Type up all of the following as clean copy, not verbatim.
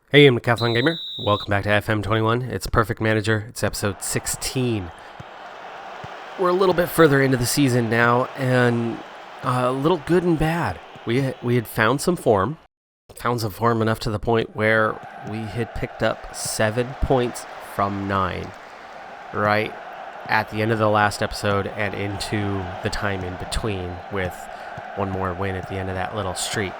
Hey, I'm Decathlon Gamer. Welcome back to FM21. It's Perfect Manager. It's episode 16. We're a little bit further into the season now, and a little good and bad. We had found some form enough to the point where we had picked up 7 points from 9, right at the end of the last episode and into the time in between, with one more win at the end of that little streak.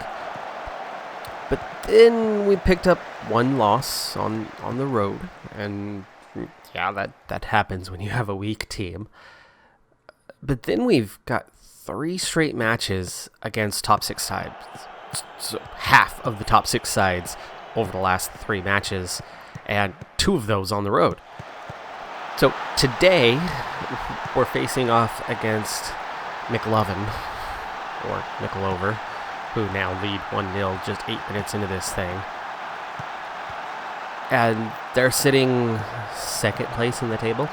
But then we picked up one loss on the road, and yeah, that happens when you have a weak team. But then we've got 3 straight matches against top 6 sides. So half of the top 6 sides over the last 3 matches, and 2 of those on the road. So today, we're facing off against McLovin, or Mickleover, who now lead 1-0 just 8 minutes into this thing. And they're sitting second place in the table.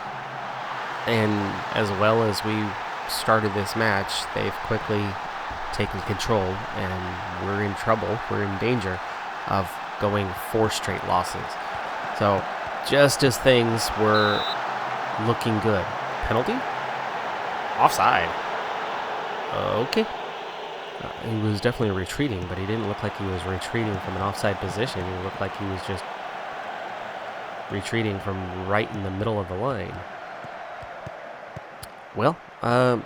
And as well as we started this match, they've quickly taken control, and we're in trouble. We're in danger of going 4 straight losses. So just as things were looking good. Penalty? Offside. Okay. He was definitely retreating, but he didn't look like he was retreating from an offside position. He looked like he was just retreating from right in the middle of the line. Well, yeah,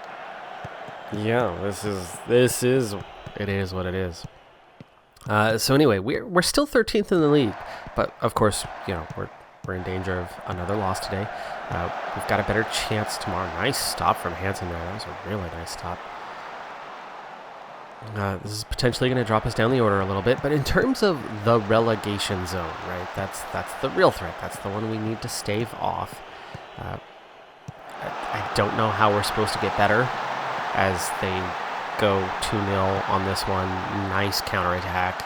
this is it is what it is. So anyway, we're still 13th in the league, but of course, we're in danger of another loss today. We've got a better chance tomorrow. Nice stop from Hansen there. That was a really nice stop. This is potentially going to drop us down the order a little bit, but in terms of the relegation zone, right, that's the real threat. That's the one we need to stave off. I don't know how we're supposed to get better as they go 2-0 on this one. Nice counterattack.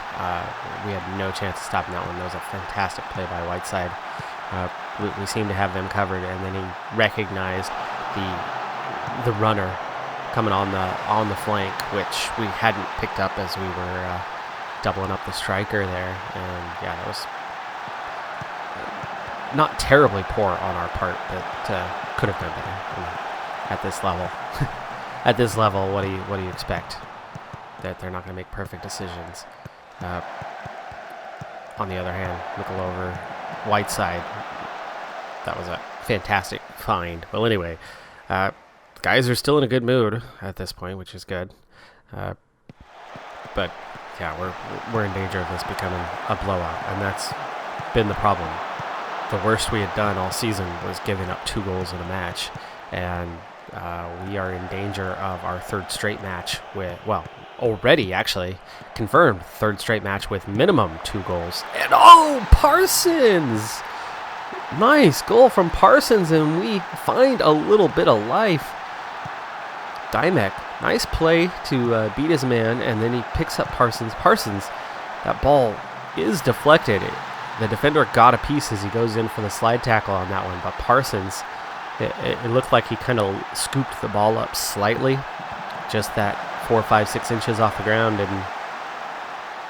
We had no chance of stopping that one. That was a fantastic play by Whiteside. We seem to have them covered, and then he recognized the runner coming on the flank, which we hadn't picked up as we were doubling up the striker there. And yeah, that was not terribly poor on our part, but could have done better at this level. At this level, what do you expect? That they're not going to make perfect decisions. On the other hand, Mickleover, Whiteside, that was a fantastic find. Well, anyway, guys are still in a good mood at this point, which is good. But yeah, we're in danger of this becoming a blowout, and that's been the problem. The worst we had done all season was giving up 2 goals in a match, and we are in danger of our 3rd straight match with, well, already actually confirmed 3rd straight match with minimum 2 goals. And Parsons! Nice goal from Parsons, and we find a little bit of life. Dymek, nice play to beat his man, and then he picks up Parsons. Parsons, that ball is deflected. The defender got a piece as he goes in for the slide tackle on that one, but Parsons, it looked like he kind of scooped the ball up slightly, just that 4, 5, 6 inches off the ground,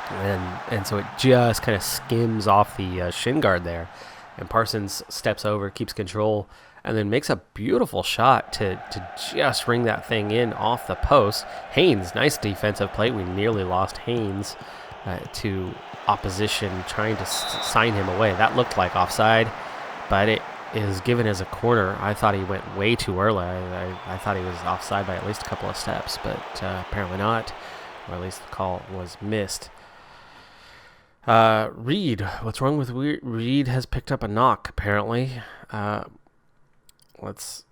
and so it just kind of skims off the shin guard there. And Parsons steps over, keeps control, and then makes a beautiful shot to just ring that thing in off the post. Haynes, nice defensive play. We nearly lost Haynes to opposition trying to sign him away. That looked like offside, but it is given as a corner. I thought he went way too early. I thought he was offside by at least a couple of steps, but apparently not, or at least the call was missed. Reed, what's wrong with Reed? Has picked up a knock, apparently. Let's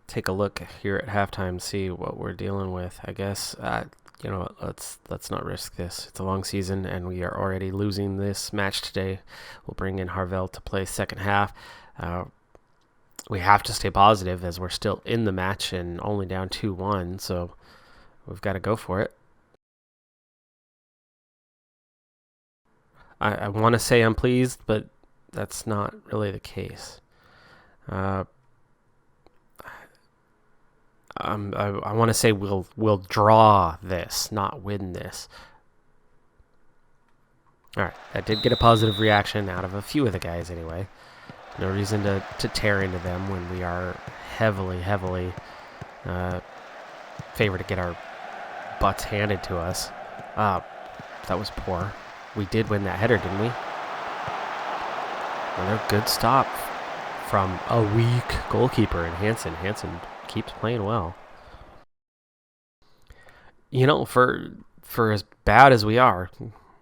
take a look here at halftime, see what we're dealing with. I guess, let's not risk this. It's a long season, and we are already losing this match today. We'll bring in Harvell to play second half. We have to stay positive as we're still in the match and only down 2-1, so we've got to go for it. I want to say I'm pleased, but that's not really the case. I want to say we'll draw this, not win this. All right, that did get a positive reaction out of a few of the guys anyway. No reason to tear into them when we are heavily favored to get our butts handed to us. That was poor. We did win that header, didn't we? Another good stop from a weak goalkeeper in Hansen. Hansen keeps playing well. You know, for as bad as we are,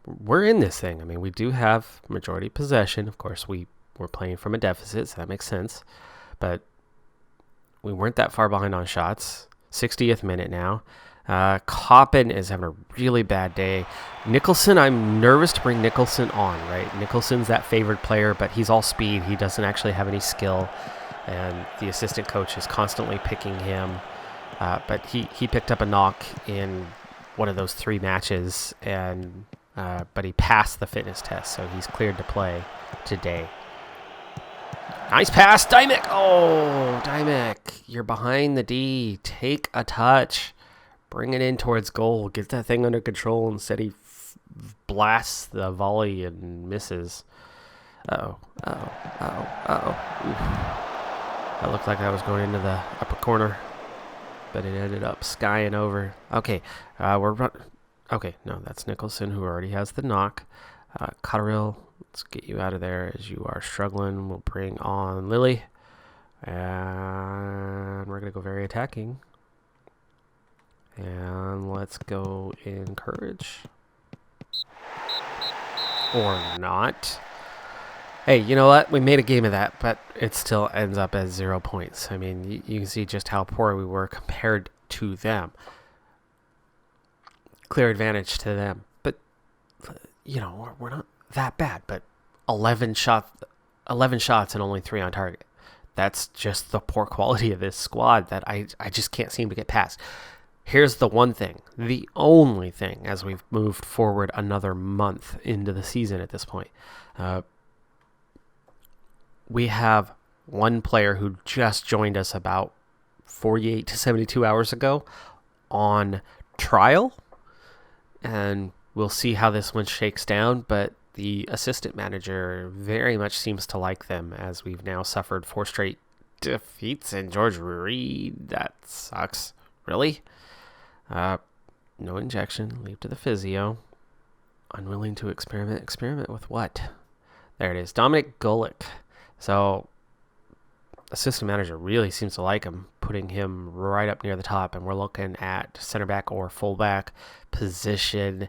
we're in this thing. I mean, we do have majority possession. Of course, we're playing from a deficit, so that makes sense. But we weren't that far behind on shots. 60th minute now. Coppin is having a really bad day. Nicholson, I'm nervous to bring Nicholson on, right? Nicholson's that favored player, but he's all speed. He doesn't actually have any skill, and the assistant coach is constantly picking him. But he picked up a knock in one of those 3 matches, and but he passed the fitness test, so he's cleared to play today. Nice pass, Dymek. Oh, Dymek, you're behind the D. Take a touch. Bring it in towards goal. Get that thing under control. Instead, he blasts the volley and misses. Uh-oh. Oof. That looked like that was going into the upper corner, but it ended up skying over. Okay, okay, no, that's Nicholson, who already has the knock. Cotterill, let's get you out of there as you are struggling. We'll bring on Lily, and we're going to go very attacking. And let's go encourage. Or not. Hey, you know what? We made a game of that, but it still ends up as 0 points. I mean, you can see just how poor we were compared to them. Clear advantage to them. But, you know, we're not that bad. But 11 shots and only 3 on target. That's just the poor quality of this squad that I just can't seem to get past. Here's the one thing, the only thing, as we've moved forward another month into the season at this point. We have one player who just joined us about 48 to 72 hours ago on trial, and we'll see how this one shakes down, but the assistant manager very much seems to like them, as we've now suffered 4 straight defeats, and George Reed, that sucks. Really? No injection. Leave to the physio. Unwilling to experiment. Experiment with what? There it is. Dominic Golick. So, assistant manager really seems to like him, putting him right up near the top, and we're looking at center back or fullback position.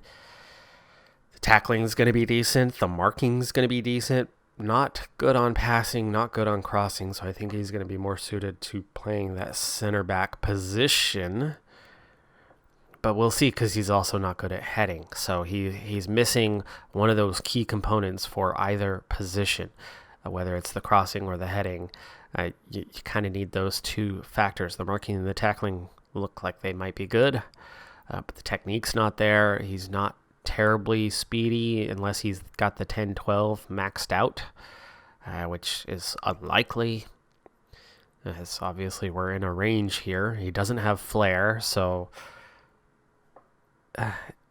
The tackling is going to be decent. The marking is going to be decent. Not good on passing, not good on crossing, so I think he's going to be more suited to playing that center back position. But we'll see, because he's also not good at heading. So he's missing one of those key components for either position, whether it's the crossing or the heading. You kind of need those 2 factors. The marking and the tackling look like they might be good, but the technique's not there. He's not terribly speedy unless he's got the 10-12 maxed out, which is unlikely. As obviously we're in a range here. He doesn't have flair, so...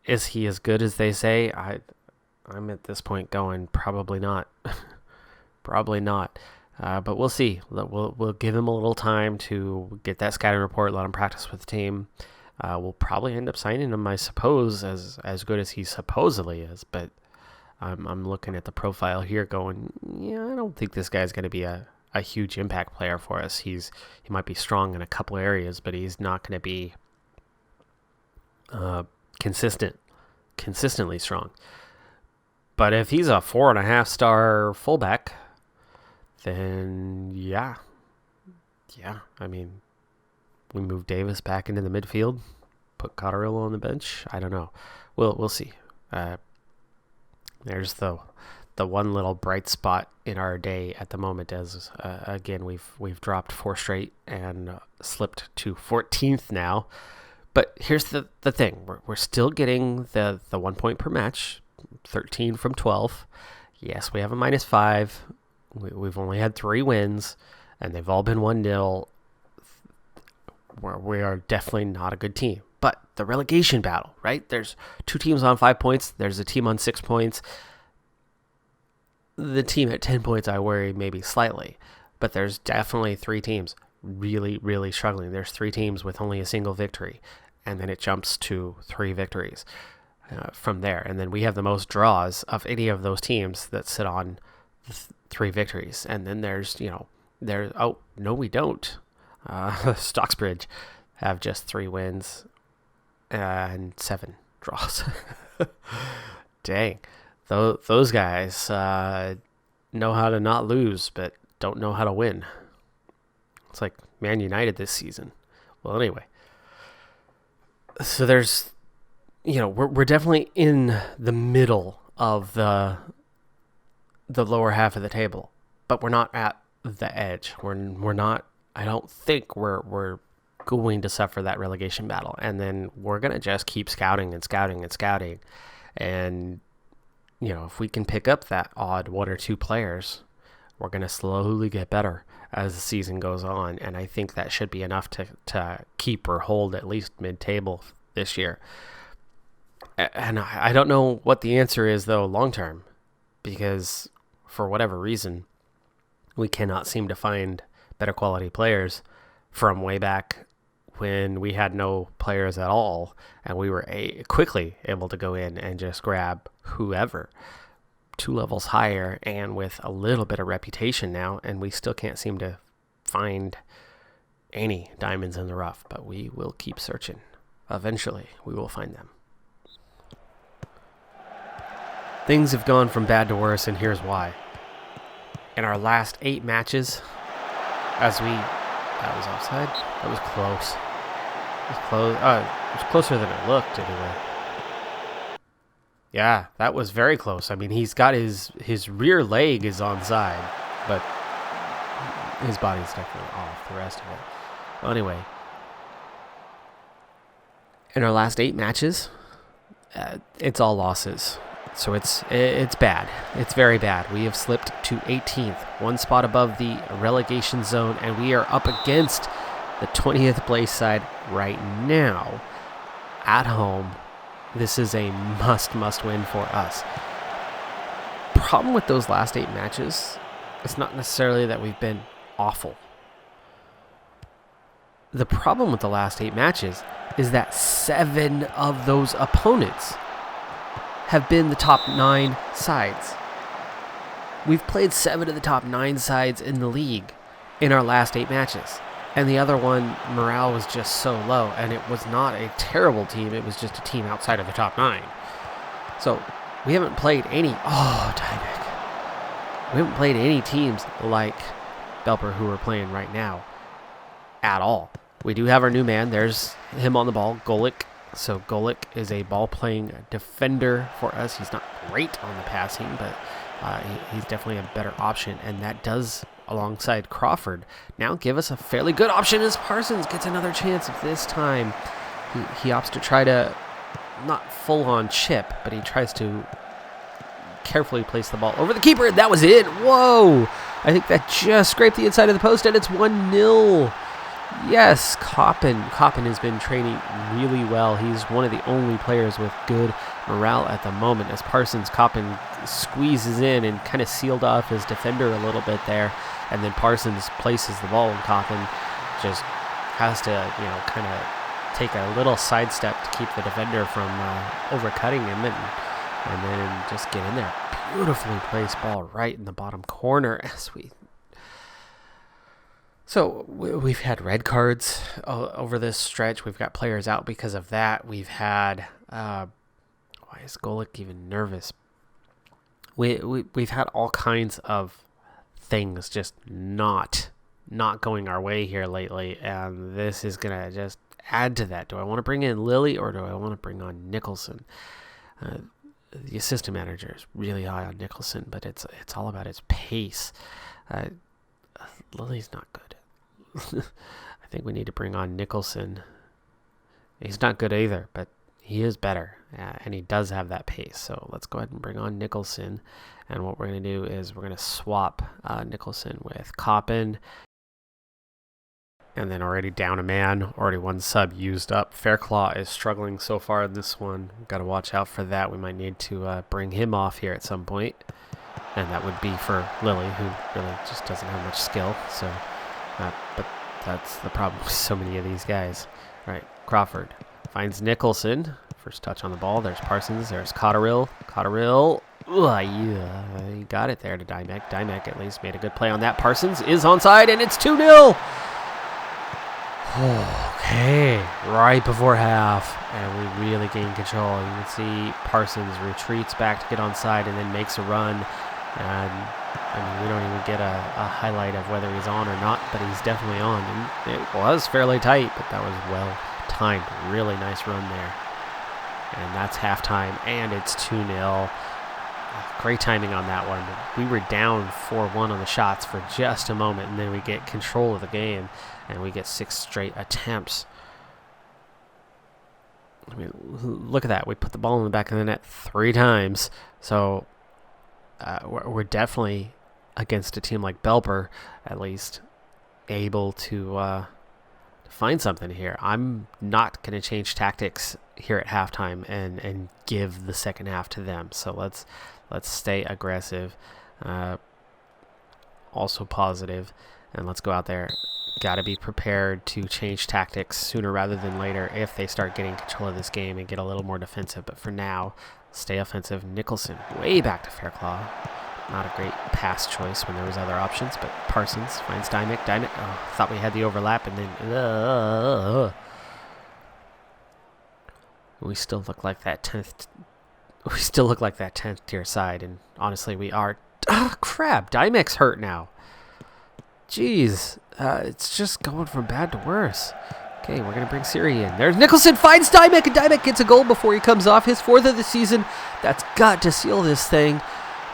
is he as good as they say? I'm at this point going, probably not. Probably not. But we'll see. We'll give him a little time to get that scouting report, let him practice with the team. We'll probably end up signing him, I suppose, as good as he supposedly is. But I'm looking at the profile here going, yeah, I don't think this guy's going to be a huge impact player for us. He might be strong in a couple areas, but he's not going to be... consistently strong. But if he's a 4.5-star fullback, then yeah, I mean, we move Davis back into the midfield, put Cotterill on the bench. I don't know. We'll see. There's the one little bright spot in our day at the moment, as again we've dropped 4 straight and slipped to 14th now. But here's the thing. We're still getting the 1 point per match, 13 from 12. Yes, we have a -5. We've only had 3 wins, and they've all been 1-0. We are definitely not a good team. But the relegation battle, right? There's 2 teams on 5 points. There's a team on 6 points. the team at 10 points, I worry maybe slightly. But there's definitely 3 teams really, really struggling. There's 3 teams with only a single victory, and then it jumps to 3 victories from there. And then we have the most draws of any of those teams that sit on 3 victories. And then there's, oh, no, we don't. Stocksbridge have just 3 wins and 7 draws. Dang. Those guys know how to not lose, but don't know how to win. It's like Man United this season. Well, anyway. So there's, we're definitely in the middle of the lower half of the table, but we're not at the edge. We're not. I don't think we're going to suffer that relegation battle, and then we're gonna just keep scouting and scouting and scouting, and if we can pick up that odd 1 or 2 players, we're gonna slowly get better as the season goes on, and I think that should be enough to keep or hold at least mid-table this year. And I don't know what the answer is, though, long-term, because for whatever reason, we cannot seem to find better quality players from way back when we had no players at all, and we were quickly able to go in and just grab whoever 2 levels higher and with a little bit of reputation now, and we still can't seem to find any diamonds in the rough, but we will keep searching. Eventually, we will find them. Things have gone from bad to worse, and here's why. In our last 8 matches, that was offside. That was close. It was close. It was closer than it looked, anyway. Yeah, that was very close. I mean, he's got his rear leg is onside, but his body's definitely off. The rest of it. Well, anyway, in our last 8 matches, it's all losses. So it's bad. It's very bad. We have slipped to 18th, 1 spot above the relegation zone, and we are up against the 20th place side right now at home. This is a must win for us. Problem with those last 8 matches, it's not necessarily that we've been awful. The problem with the last 8 matches is that 7 of those opponents have been the top 9 sides. We've played 7 of the top 9 sides in the league in our last 8 matches. And the other one, morale was just so low, and it was not a terrible team. It was just a team outside of the top 9. So we haven't played any. Oh, Tyvek. We haven't played any teams like Belper, who we're playing right now, at all. We do have our new man. There's him on the ball, Golic. So Golic is a ball-playing defender for us. He's not great on the passing, but he's definitely a better option, and that does, alongside Crawford, now give us a fairly good option as Parsons gets another chance. This time he opts to try to not full-on chip, but he tries to carefully place the ball over the keeper, and that was it. Whoa! I think that just scraped the inside of the post, and it's 1-0. Yes, Coppin has been training really well. He's one of the only players with good morale at the moment, as Coppin squeezes in and kind of sealed off his defender a little bit there, and then Parsons places the ball, and Coppin just has to, kind of take a little sidestep to keep the defender from overcutting him, and then just get in there. Beautifully placed ball right in the bottom corner as we... So we've had red cards over this stretch. We've got players out because of that. We've had why is Golic even nervous? We've had all kinds of things just not going our way here lately, and this is gonna just add to that. Do I want to bring in Lilly or do I want to bring on Nicholson? The assistant manager is really high on Nicholson, but it's all about his pace. Lilly's not good. I think we need to bring on Nicholson. He's not good either, but he is better, and he does have that pace. So let's go ahead and bring on Nicholson. And what we're going to do is we're going to swap Nicholson with Coppin. And then already down a man, already 1 sub used up. Fairclaw is struggling so far in this one. We've got to watch out for that. We might need to bring him off here at some point. And that would be for Lily, who really just doesn't have much skill. So, but that's the problem with so many of these guys. All right, Crawford finds Nicholson. First touch on the ball. There's Parsons. There's Cotterill. Yeah, he got it there to Dymek. Dymek at least made a good play on that. Parsons is onside, and it's 2-0. Okay, right before half, and we really gain control. You can see Parsons retreats back to get onside and then makes a run. And I mean, we don't even get a highlight of whether he's on or not, but he's definitely on. And it was fairly tight, but that was well timed. Really nice run there. And that's halftime, and it's 2-0. Great timing on that one. We were down 4-1 on the shots for just a moment, and then we get control of the game, and we get 6 straight attempts. I mean, look at that. We put the ball in the back of the net 3 times. So we're definitely, against a team like Belper, at least, able to find something here. I'm not going to change tactics here at halftime and give the second half to them. So let's stay aggressive, also positive, and let's go out there. Got to be prepared to change tactics sooner rather than later if they start getting control of this game and get a little more defensive. But for now, stay offensive. Nicholson way back to Fairclough. Not a great pass choice when there was other options, but Parsons finds Dymek. Thought we had the overlap, and then we still look like that 10th. We still look like that 10th tier side, and honestly, we are. Crap! Dymek's hurt now. Jeez, it's just going from bad to worse. Okay, we're gonna bring Siri in. There's Nicholson, finds Dymek, and Dymek gets a goal before he comes off. His 4th of the season. That's got to seal this thing.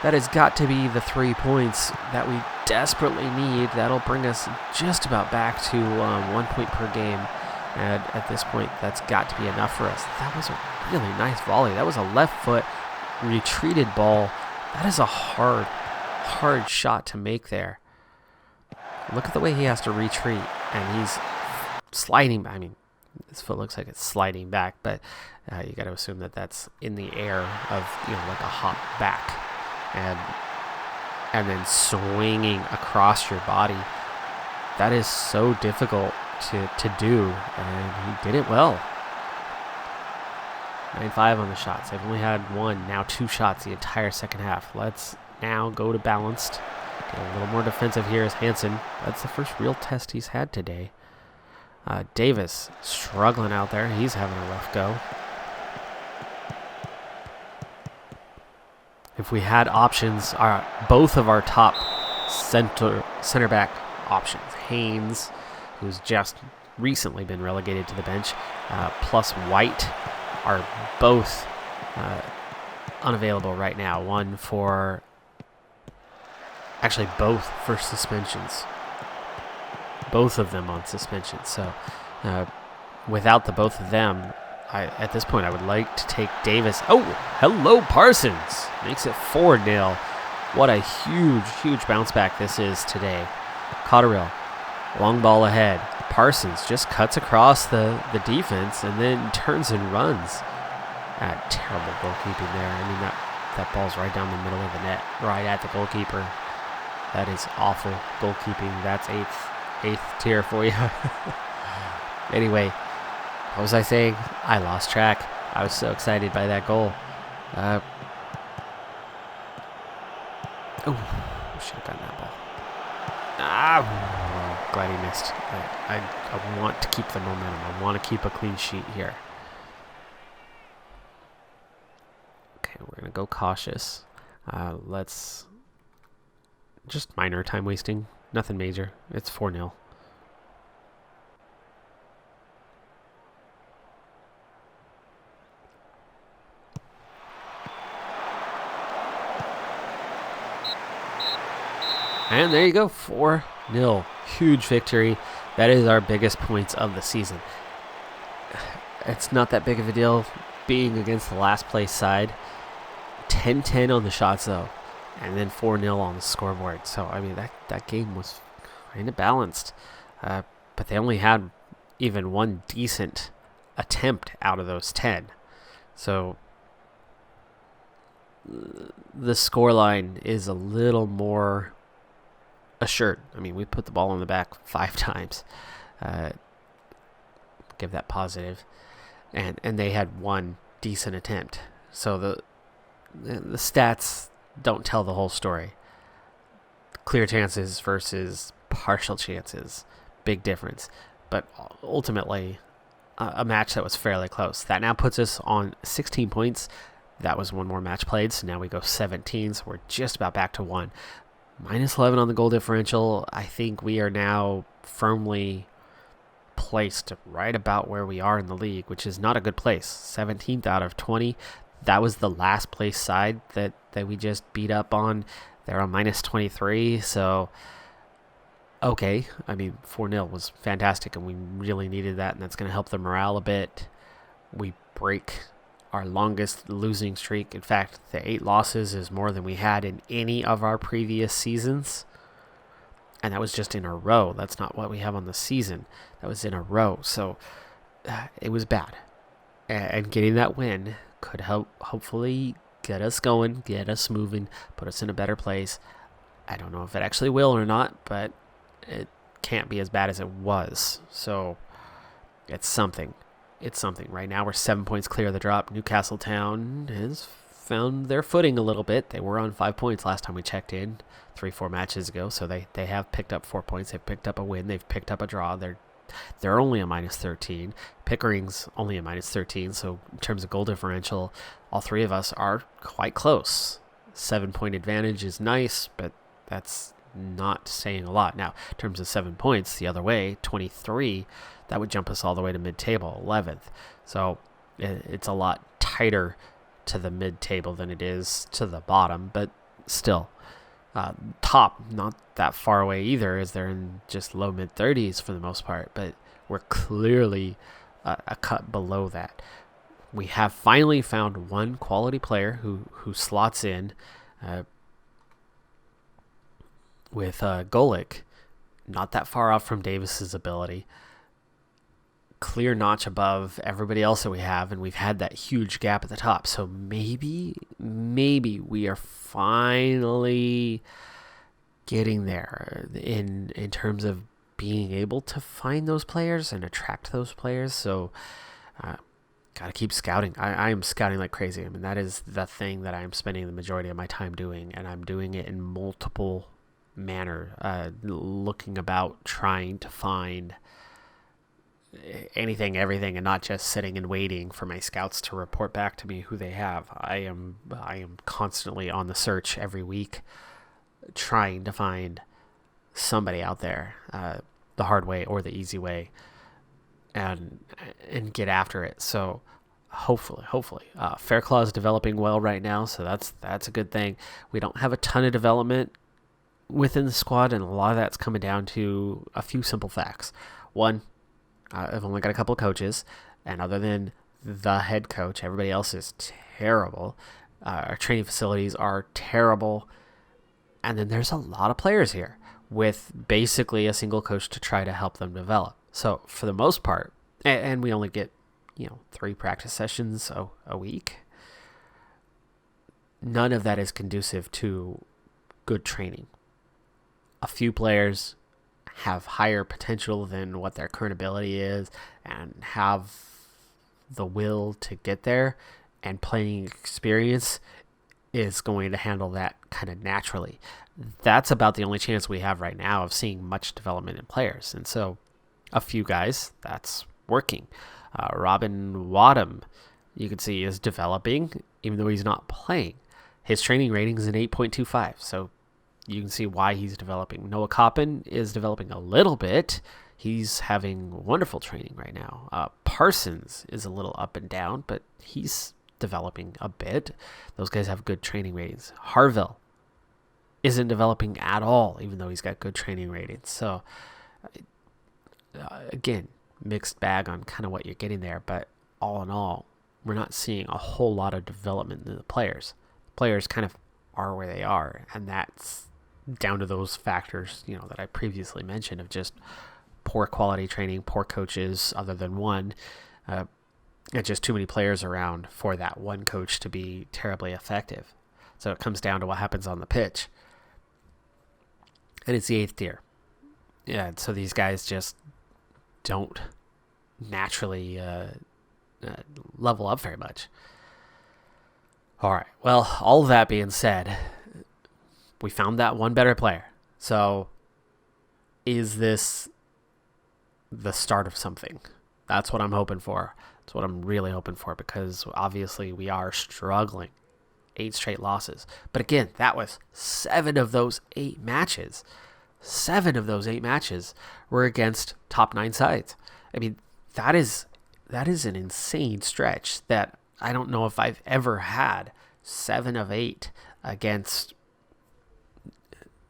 That has got to be the 3 points that we desperately need. That'll bring us just about back to 1 point per game. And at this point, that's got to be enough for us. That was a really nice volley. That was a left foot retreated ball. That is a hard shot to make there. Look at the way he has to retreat. And he's sliding. I mean, his foot looks like it's sliding back. But you got to assume that that's in the air of, like a hop back. And then swinging across your body. That is so difficult to do, and he did it well. 9-5 on the shots. They've only had 1, now 2 shots the entire second half. Let's now go to balanced. Get a little more defensive here as Hansen. That's the first real test he's had today. Davis struggling out there. He's having a rough go. If we had options, both of our top center back options, Haynes, who's just recently been relegated to the bench, plus White, are both unavailable right now. Both for suspensions. Both of them on suspension. So without the both of them, at this point, I would like to take Davis. Oh, hello, Parsons. Makes it 4-0. What a huge bounce back this is today. Cotterill, long ball ahead. Parsons just cuts across the defense and then turns and runs. Terrible goalkeeping there. I mean, that ball's right down the middle of the net, right at the goalkeeper. That is awful goalkeeping. That's eighth tier for you. Anyway. What was I saying? I lost track. I was so excited by that goal. Should have gotten that ball. Glad he missed. I want to keep the momentum. I want to keep a clean sheet here. Okay, we're going to go cautious. Let's... Just minor time wasting. Nothing major. It's 4-0. And there you go, 4-0. Huge victory. That is our biggest points of the season. It's not that big of a deal being against the last place side. 10-10 on the shots, though. And then 4-0 on the scoreboard. So, I mean, that game was kind of balanced. But they only had even 1 decent attempt out of those 10. So, the scoreline is a little more assured. I mean, we put the ball in the back 5 times. Give that positive. And they had 1 decent attempt. So the stats don't tell the whole story. Clear chances versus partial chances, big difference. But ultimately, a match that was fairly close. That now puts us on 16 points. That was 1 more match played, so now we go 17, so we're just about back to 1. Minus 11 on the goal differential. I think we are now firmly placed right about where we are in the league, which is not a good place. 17th out of 20. That was the last place side that we just beat up on. They're on minus 23, so okay. I mean, 4-0 was fantastic, and we really needed that, and that's going to help the morale a bit. We break our longest losing streak. In fact, the 8 losses is more than we had in any of our previous seasons, and that was just in a row. That's not what we have on the season. That was in a row, so it was bad. And getting that win could hopefully get us going, get us moving, put us in a better place. I don't know if it actually will or not, but it can't be as bad as it was. So it's something. It's something. Right now we're 7 points clear of the drop. Newcastle Town has found their footing a little bit. They were on 5 points last time we checked in 3-4 matches ago. So they have picked up 4 points. They've picked up a win. They've picked up a draw. They're only a minus 13. Pickering's only a minus 13. So in terms of goal differential, all 3 of us are quite close. 7-point advantage is nice, but that's not saying a lot. Now, in terms of 7 points, the other way, 23, that would jump us all the way to mid-table, 11th. So it's a lot tighter to the mid-table than it is to the bottom, but still, top, not that far away either, as they're in just low mid-30s for the most part, but we're clearly a cut below that. We have finally found one quality player who slots in with Golick, not that far off from Davis's ability. Clear notch above everybody else that we have, and we've had that huge gap at the top. So maybe we are finally getting there in terms of being able to find those players and attract those players. So got to keep scouting. I am scouting like crazy. I mean, that is the thing that I am spending the majority of my time doing, and I'm doing it in multiple manner, looking about, trying to find anything, everything, and not just sitting and waiting for my scouts to report back to me who they have. I am constantly on the search every week, trying to find somebody out there, the hard way or the easy way, and get after it. So hopefully, Fairclaw is developing well right now, so that's a good thing. We don't have a ton of development within the squad, and a lot of that's coming down to a few simple facts. One, I've only got a couple of coaches, and other than the head coach, everybody else is terrible. Our training facilities are terrible, and then there's a lot of players here with basically a single coach to try to help them develop. So for the most part, and we only get 3 practice sessions a week, none of that is conducive to good training. A few players have higher potential than what their current ability is and have the will to get there, and playing experience is going to handle that kind of naturally. That's about the only chance we have right now of seeing much development in players. And so a few guys, that's working. Robin Wadham, you can see, is developing even though he's not playing. His training rating is an 8.25, so you can see why he's developing. Noah Coppin is developing a little bit. He's having wonderful training right now. Parsons is a little up and down, but he's developing a bit. Those guys have good training ratings. Harville isn't developing at all, even though he's got good training ratings. So, again, mixed bag on kind of what you're getting there, but all in all, we're not seeing a whole lot of development in the players. Players kind of are where they are, and that's down to those factors, that I previously mentioned, of just poor quality training, poor coaches, other than one, and just too many players around for that one coach to be terribly effective. So it comes down to what happens on the pitch. And it's the 8th tier. Yeah, so these guys just don't naturally level up very much. All right. Well, all of that being said, we found that one better player. So is this the start of something? That's what I'm hoping for. That's what I'm really hoping for, because obviously we are struggling. 8 straight losses. But again, that was 7 of those 8 matches. 7 of those 8 matches were against top 9 sides. I mean, that is an insane stretch that I don't know if I've ever had 7 of 8 against,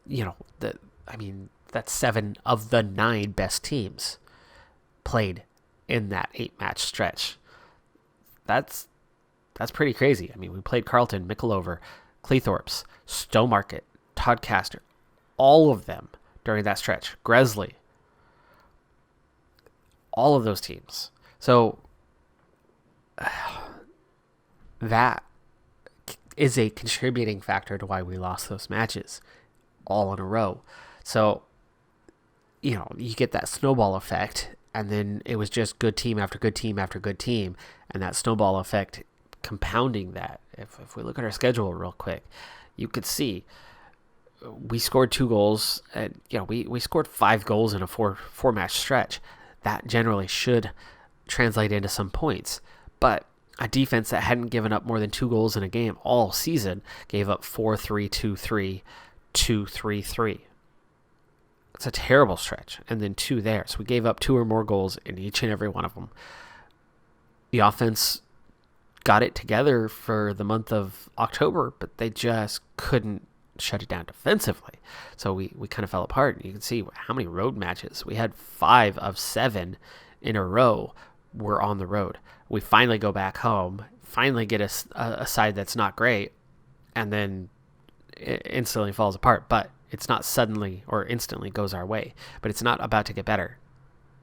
that's 7 of the 9 best teams played in that 8-match stretch. That's pretty crazy. I mean, we played Carlton, Mickleover, Cleethorpes, Stowmarket, Todcaster, all of them during that stretch. Gresley, all of those teams. So that is a contributing factor to why we lost those matches all in a row. So, you get that snowball effect, and then it was just good team after good team after good team, and that snowball effect compounding that. If we look at our schedule real quick, you could see we scored 2 goals, and we scored 5 goals in a four match stretch. That generally should translate into some points, but a defense that hadn't given up more than 2 goals in a game all season gave up 4-3, 2-3, 2-3-3. It's a terrible stretch, and then 2 there. So we gave up 2 or more goals in each and every one of them. The offense got it together for the month of October, but they just couldn't shut it down defensively. So we kind of fell apart. You can see how many road matches. We had 5 of 7 in a row were on the road. We finally go back home, finally get a side that's not great, and then it instantly falls apart. But it's not suddenly or instantly goes our way. But it's not about to get better.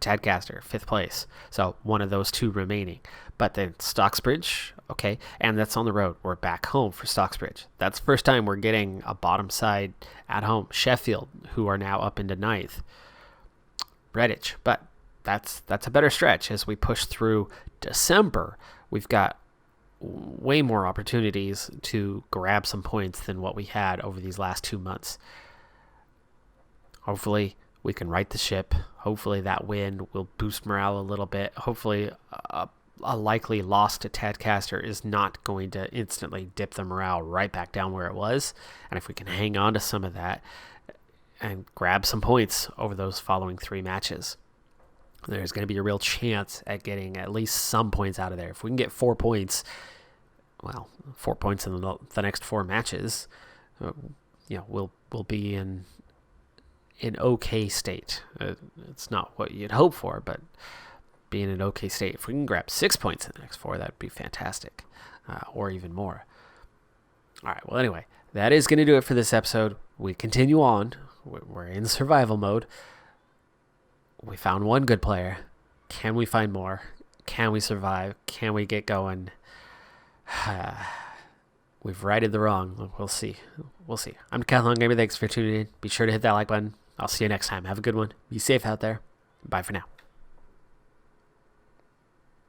Tadcaster, 5th place. So one of those 2 remaining. But then Stocksbridge, okay, and that's on the road. We're back home for Stocksbridge. That's the first time we're getting a bottom side at home. Sheffield, who are now up into 9th. Redditch, but that's a better stretch as we push through December. We've got way more opportunities to grab some points than what we had over these last 2 months. Hopefully we can right the ship. Hopefully that win will boost morale a little bit. Hopefully a likely loss to Tadcaster is not going to instantly dip the morale right back down where it was. And if we can hang on to some of that and grab some points over those following 3 matches, there's going to be a real chance at getting at least some points out of there. If we can get 4 points, 4 points in the next 4 matches, we'll be in an okay state. It's not what you'd hope for, but be in an okay state. If we can grab 6 points in the next 4, that'd be fantastic, or even more. All right. Well, anyway, that is going to do it for this episode. We continue on. We're in survival mode. We found 1 good player. Can we find more? Can we survive? Can we get going? We've righted the wrong. We'll see. I'm Decathlon Gamer. Thanks for tuning in. Be sure to hit that like button. I'll see you next time. Have a good one. Be safe out there. Bye for now.